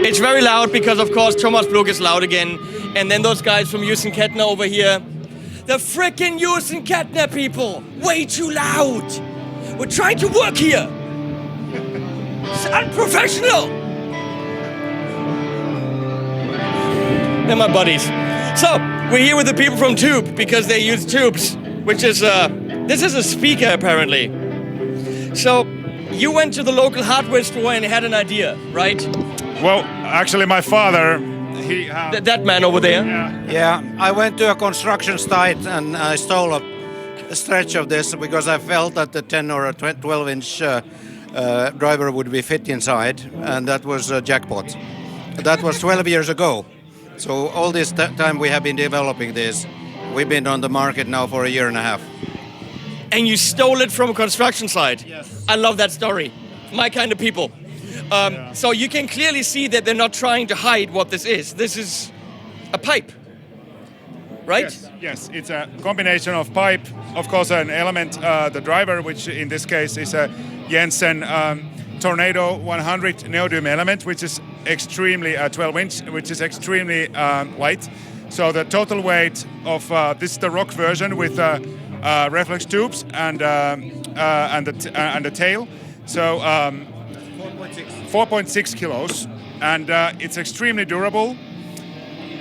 It's very loud because, of course, Thomas Blug is loud again. And then those guys from Houston Kettner over here. The frickin' Houston Kettner people! Way too loud! We're trying to work here! It's unprofessional! They're my buddies. So, we're here with the people from Toob because they use tubes, which is, this is a speaker apparently. So, you went to the local hardware store and had an idea, right? Well, actually my father, he... that man over there? Yeah, I went to a construction site and I stole a stretch of this because I felt that the 10 or a 12-inch driver would be fit inside, and that was a jackpot. That was 12 years ago. So all this time we have been developing this. We've been on the market now for a year and a half. And you stole it from a construction site? Yes. I love that story. My kind of people. So you can clearly see that they're not trying to hide what this is. This is a pipe, right? Yes, it's a combination of pipe, of course an element, the driver, which in this case is a Jensen Tornado 100 neodymium element, which is extremely 12-inch, which is extremely light. So the total weight of this is the rock version with reflex tubes and the tail. So 4.6 kilos, and it's extremely durable.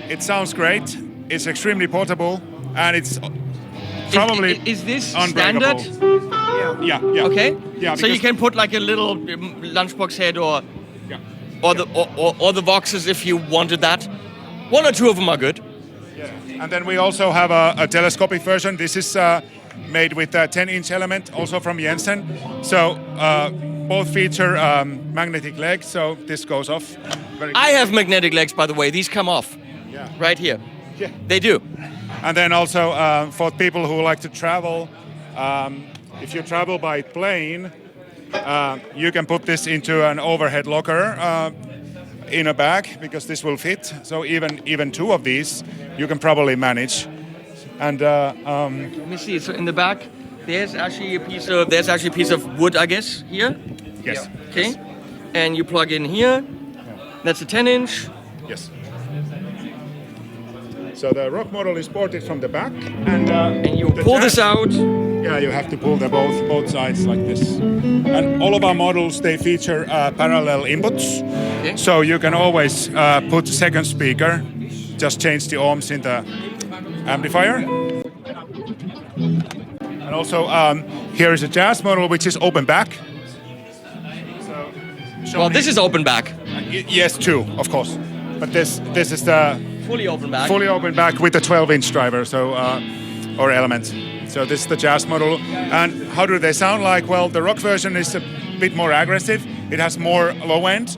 It sounds great. It's extremely portable, and it's probably is this unbreakable. standard? Yeah. Okay. Yeah. So you can put like a little lunchbox head or the boxes if you wanted that. One or two of them are good. Yeah. And then we also have a telescopic version. This is made with a 10-inch element, also from Jensen. So both feature magnetic legs, so this goes off. I have magnetic legs, by the way. These come off. Yeah. Right here. Yeah. They do. And then also for people who like to travel, if you travel by plane, you can put this into an overhead locker in a bag because this will fit. So even two of these you can probably manage. And let me see. So in the back, there's actually a piece of wood, I guess, here. Yes. Okay. And you plug in here. That's a 10-inch. Yes. So the rock model is ported from the back, and you pull this out. Yeah, you have to pull both sides like this. And all of our models, they feature parallel inputs. Okay. So you can always put a second speaker, just change the ohms in the amplifier. And also here is a jazz model, which is open back. So Well, this is open back. Yes, too, of course. But this is the Fully open back. fully open back with a 12-inch driver, so or element. So this is the jazz model. And how do they sound like? Well, the rock version is a bit more aggressive. It has more low end,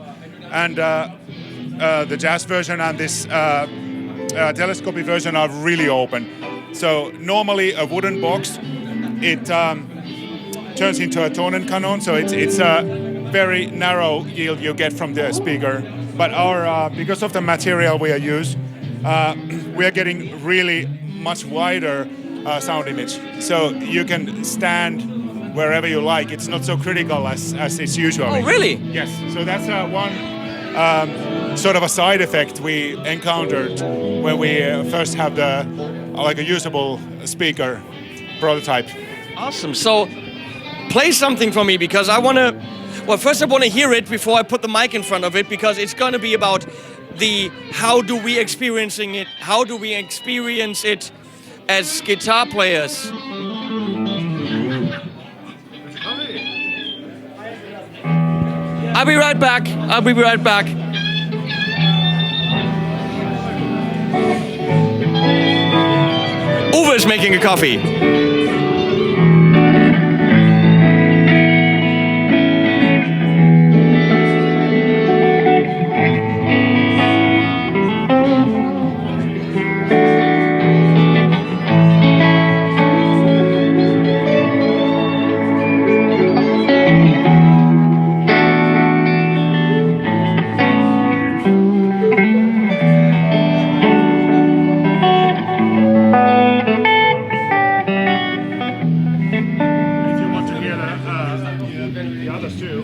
and the jazz version and this telescopic version are really open. So normally a wooden box, it turns into a Tonenkanon, so it's a very narrow yield you get from the speaker. But our because of the material we use, we are getting really much wider sound image. So you can stand wherever you like. It's not so critical as it's usually. Oh, really? Yes. So that's one sort of a side effect we encountered when we first have the like a usable speaker prototype. Awesome. So play something for me because I want to. Well, first I want to hear it before I put the mic in front of it because it's going to be about how do we experiencing it? How do we experience it as guitar players? I'll be right back. Uwe is making a coffee.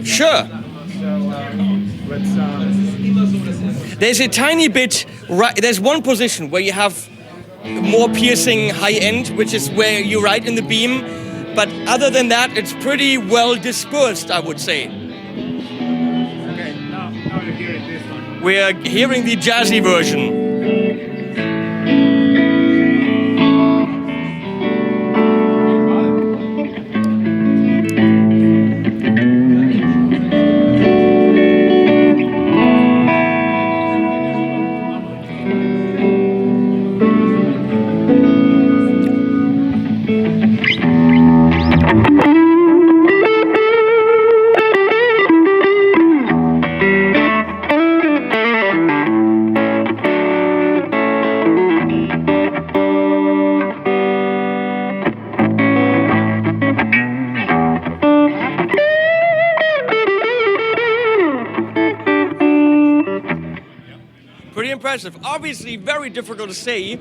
Sure. There's a tiny bit, right, there's one position where you have more piercing high end, which is where you're right in the beam. But other than that, it's pretty well dispersed, I would say. Okay, now you're hearing this one. We're hearing the jazzy version. Pretty impressive. Obviously very difficult to say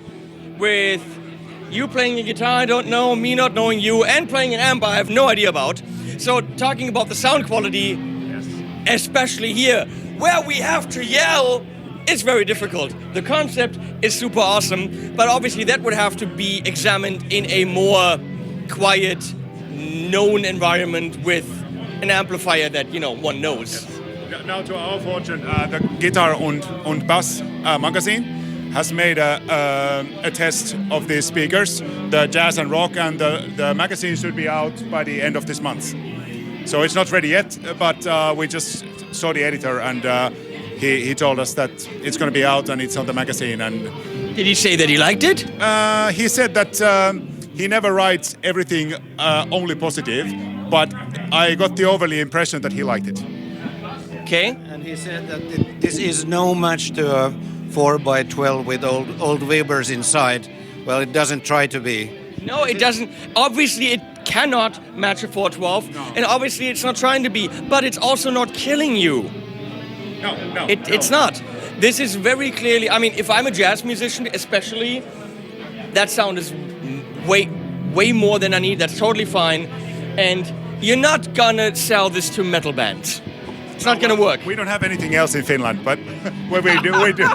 with you playing a guitar I don't know, me not knowing you, and playing an amp I have no idea about. So talking about the sound quality, especially here, where we have to yell, it's very difficult. The concept is super awesome, but obviously that would have to be examined in a more quiet, known environment with an amplifier that, you know, one knows. Now, to our fortune, the Guitar und Bass magazine has made a test of these speakers, the jazz and rock, and the magazine should be out by the end of this month. So it's not ready yet, but we just saw the editor, and he told us that it's going to be out and it's on the magazine. And did he say that he liked it? He said that he never writes everything only positive, but I got the overly impression that he liked it. Okay. And he said that this is no match to a 4x12 with old Webers inside. Well, it doesn't try to be. No, it doesn't. Obviously, it cannot match a 412, and obviously, it's not trying to be. But it's also not killing you. No. It's not. This is very clearly. I mean, if I'm a jazz musician, especially, that sound is way more than I need. That's totally fine, and you're not gonna sell this to metal bands. It's not going to work. We don't have anything else in Finland, but when we do, we do.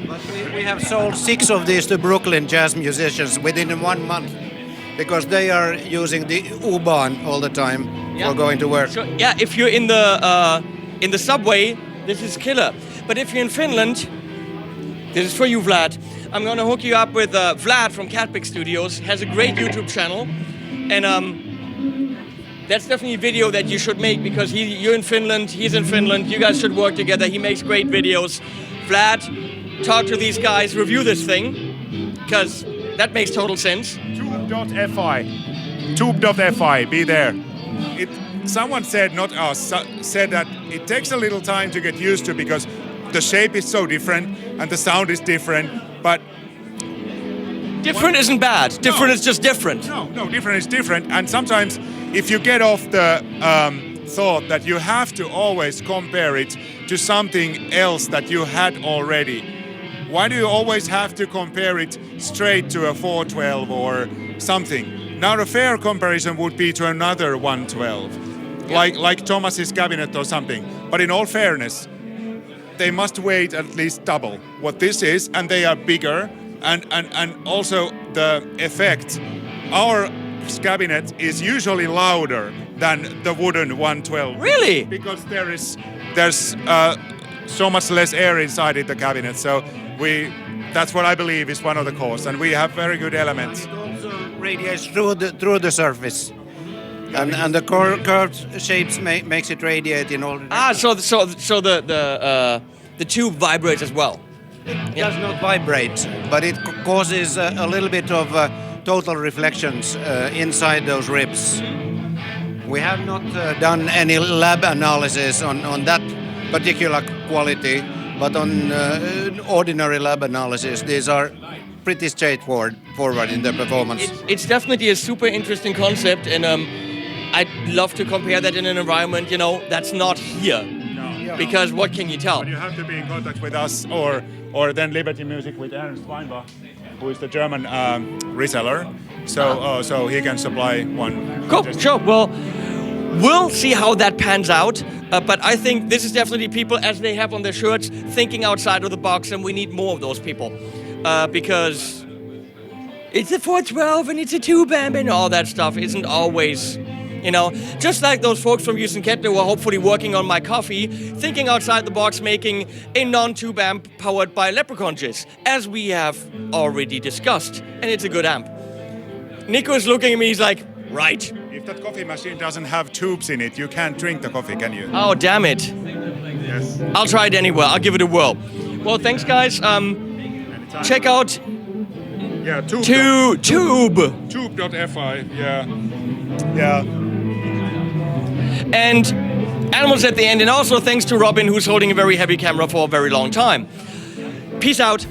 But we have sold 6 of these to Brooklyn jazz musicians within 1 month because they are using the U-Bahn all the time for going to work. So, yeah, if you're in the subway, this is killer. But if you're in Finland, this is for you, Vlad. I'm going to hook you up with Vlad from Catpic Studios. Has a great YouTube channel, and that's definitely a video that you should make because you're in Finland, he's in Finland, you guys should work together. He makes great videos. Vlad, talk to these guys, review this thing, because that makes total sense. Toob.fi, be there. Someone said, not us, said that it takes a little time to get used to because the shape is so different and the sound is different, but different isn't bad. Different is just different. No, different is different. And sometimes if you get off the thought that you have to always compare it to something else that you had already, why do you always have to compare it straight to a 412 or something? Now the fair comparison would be to another 112, like Thomas's cabinet or something. But in all fairness, they must weigh at least double what this is, and they are bigger. And also the effect, our cabinet is usually louder than the wooden 112. Really? Because there's so much less air inside the cabinet. So that's what I believe is one of the cause, and we have very good elements. It also radiates through the surface, and the curved shapes makes it radiate in all. So the tube vibrates as well. It does not vibrate, but it causes a little bit of total reflections inside those ribs. We have not done any lab analysis on that particular quality, but on ordinary lab analysis, these are pretty straightforward in their performance. It's definitely a super interesting concept, and I'd love to compare that in an environment, that's not here. Because what can you tell? But you have to be in contact with us or then Liberty Music with Ernst Weinbach, who is the German reseller. So he can supply one. Cool, sure. Well, We'll see how that pans out, but I think this is definitely people, as they have on their shirts, thinking outside of the box, and we need more of those people because it's a 412 and it's a tube amp and all that stuff isn't always, you know, just like those folks from Houston Kettner who are hopefully working on my coffee, thinking outside the box, making a non-tube amp powered by Leprechaun jizz, as we have already discussed, and it's a good amp. Nico is looking at me, he's like, right. If that coffee machine doesn't have tubes in it, you can't drink the coffee, can you? Oh, damn it. Yes. I'll try it anyway. I'll give it a whirl. Well, thanks, guys. Check out Yeah, Toob. Toob. Toob.fi, yeah. Yeah. And animals at the end. And also thanks to Robin, who's holding a very heavy camera for a very long time. Peace out.